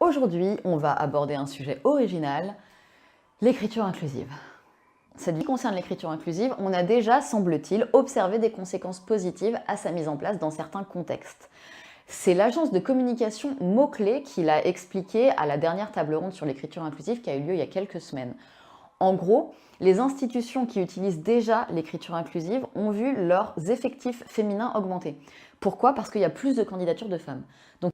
Aujourd'hui, on va aborder un sujet original, l'écriture inclusive. Ce qui concerne l'écriture inclusive, on a déjà, semble-t-il, observé des conséquences positives à sa mise en place dans certains contextes. C'est l'agence de communication Mots-Clés qui l'a expliqué à la dernière table ronde sur l'écriture inclusive qui a eu lieu il y a quelques semaines. En gros, les institutions qui utilisent déjà l'écriture inclusive ont vu leurs effectifs féminins augmenter. Pourquoi? Parce qu'il y a plus de candidatures de femmes. Donc,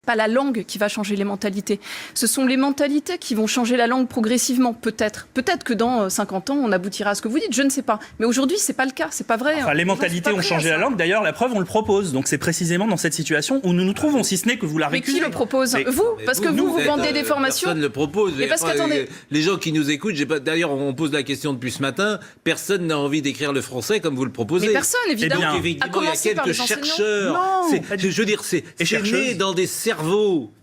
pas la langue qui va changer les mentalités. Ce sont les mentalités qui vont changer la langue progressivement, peut-être. Peut-être que dans 50 ans, on aboutira à ce que vous dites, je ne sais pas. Mais aujourd'hui, c'est pas le cas, c'est pas vrai. Enfin, les mentalités ont changé la langue, d'ailleurs, la preuve, on le propose. Donc c'est précisément dans cette situation où nous nous trouvons, si ce n'est que vous la récusez. Mais qui le propose? Vous? Parce que vous vendez des formations. Personne ne le propose. Et parce qu'attendez. Les gens qui nous écoutent, d'ailleurs, on pose la question depuis ce matin, personne n'a envie d'écrire le français comme vous le proposez. Mais personne, évidemment. Donc effectivement, il y a quelques chercheurs. Non, je veux dire, c'est né dans des cerveaux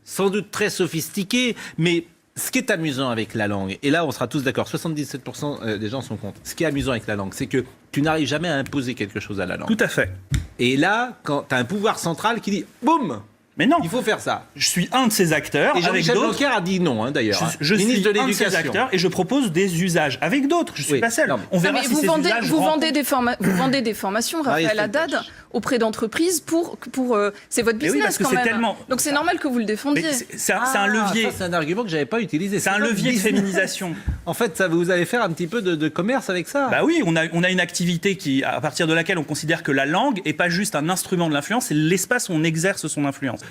sans doute très sophistiqués, mais ce qui est amusant avec la langue, et là on sera tous d'accord, 77% des gens sont contre, ce qui est amusant avec la langue, c'est que tu n'arrives jamais à imposer quelque chose à la langue. Tout à fait. Et là, quand tu as un pouvoir central qui dit « boum !» Mais non, il faut faire ça. Je suis un de ces acteurs. Et Jean-Michel Blanquer a dit non, d'ailleurs. Je suis ministre de un de ces l'Éducation. acteurs et je propose des usages avec d'autres. Je suis pas seul. On verra si vous ces usages vendez des formations, Raphaël Haddad, auprès d'entreprises pour c'est votre business, oui, parce que quand même. tellement... Donc c'est normal que vous le défendiez. C'est un levier. C'est un argument que j'avais pas utilisé. C'est un levier de féminisation. En fait, ça vous allez faire un petit peu de commerce avec ça. Bah oui, on a une activité à partir de laquelle on considère que la langue est pas juste un instrument de l'influence, c'est l'espace où on exerce son influence.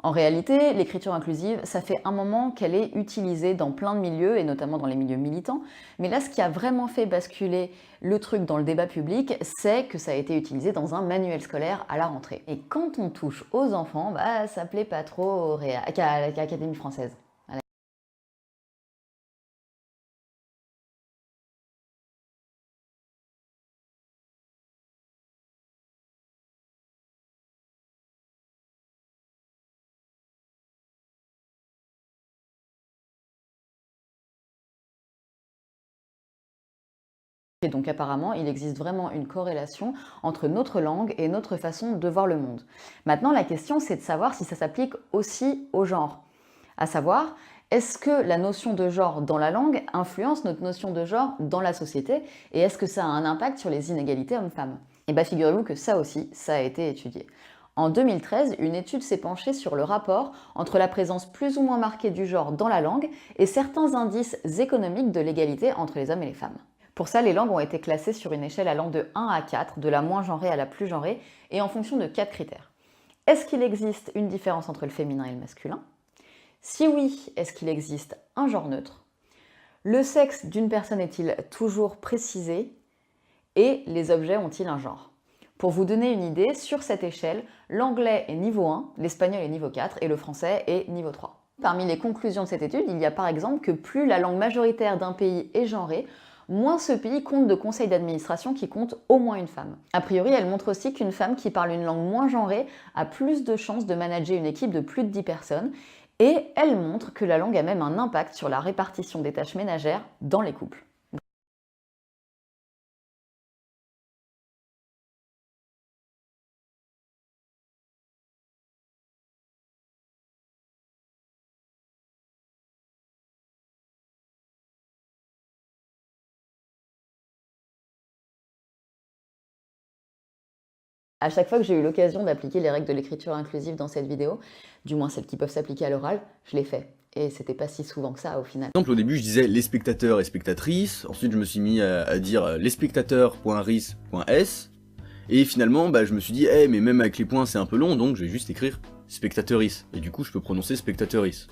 En réalité, l'écriture inclusive, ça fait un moment qu'elle est utilisée dans plein de milieux, et notamment dans les milieux militants. Mais là, ce qui a vraiment fait basculer le truc dans le débat public, c'est que ça a été utilisé dans un manuel scolaire à la rentrée. Et quand on touche aux enfants, bah, ça plaît pas trop qu'à l'Académie française. Et donc apparemment, il existe vraiment une corrélation entre notre langue et notre façon de voir le monde. Maintenant, la question, c'est de savoir si ça s'applique aussi au genre. À savoir, est-ce que la notion de genre dans la langue influence notre notion de genre dans la société? Et est-ce que ça a un impact sur les inégalités hommes-femmes? Et bien figurez-vous que ça aussi, ça a été étudié. En 2013, une étude s'est penchée sur le rapport entre la présence plus ou moins marquée du genre dans la langue et certains indices économiques de l'égalité entre les hommes et les femmes. Pour ça, les langues ont été classées sur une échelle allant de 1 à 4, de la moins genrée à la plus genrée, et en fonction de 4 critères. Est-ce qu'il existe une différence entre le féminin et le masculin? Si oui, est-ce qu'il existe un genre neutre? Le sexe d'une personne est-il toujours précisé? Et les objets ont-ils un genre? Pour vous donner une idée, sur cette échelle, l'anglais est niveau 1, l'espagnol est niveau 4 et le français est niveau 3. Parmi les conclusions de cette étude, il y a par exemple que plus la langue majoritaire d'un pays est genrée, moins ce pays compte de conseils d'administration qui comptent au moins une femme. A priori, elle montre aussi qu'une femme qui parle une langue moins genrée a plus de chances de manager une équipe de plus de 10 personnes, et elle montre que la langue a même un impact sur la répartition des tâches ménagères dans les couples. À chaque fois que j'ai eu l'occasion d'appliquer les règles de l'écriture inclusive dans cette vidéo, du moins celles qui peuvent s'appliquer à l'oral, je l'ai fait. Et c'était pas si souvent que ça au final. Par exemple, au début, je disais les spectateurs et spectatrices. Ensuite, je me suis mis à dire les spectateurs.ris.s. Et finalement, je me suis dit, mais même avec les points, c'est un peu long, donc je vais juste écrire spectateuris. Et du coup, je peux prononcer spectateuris.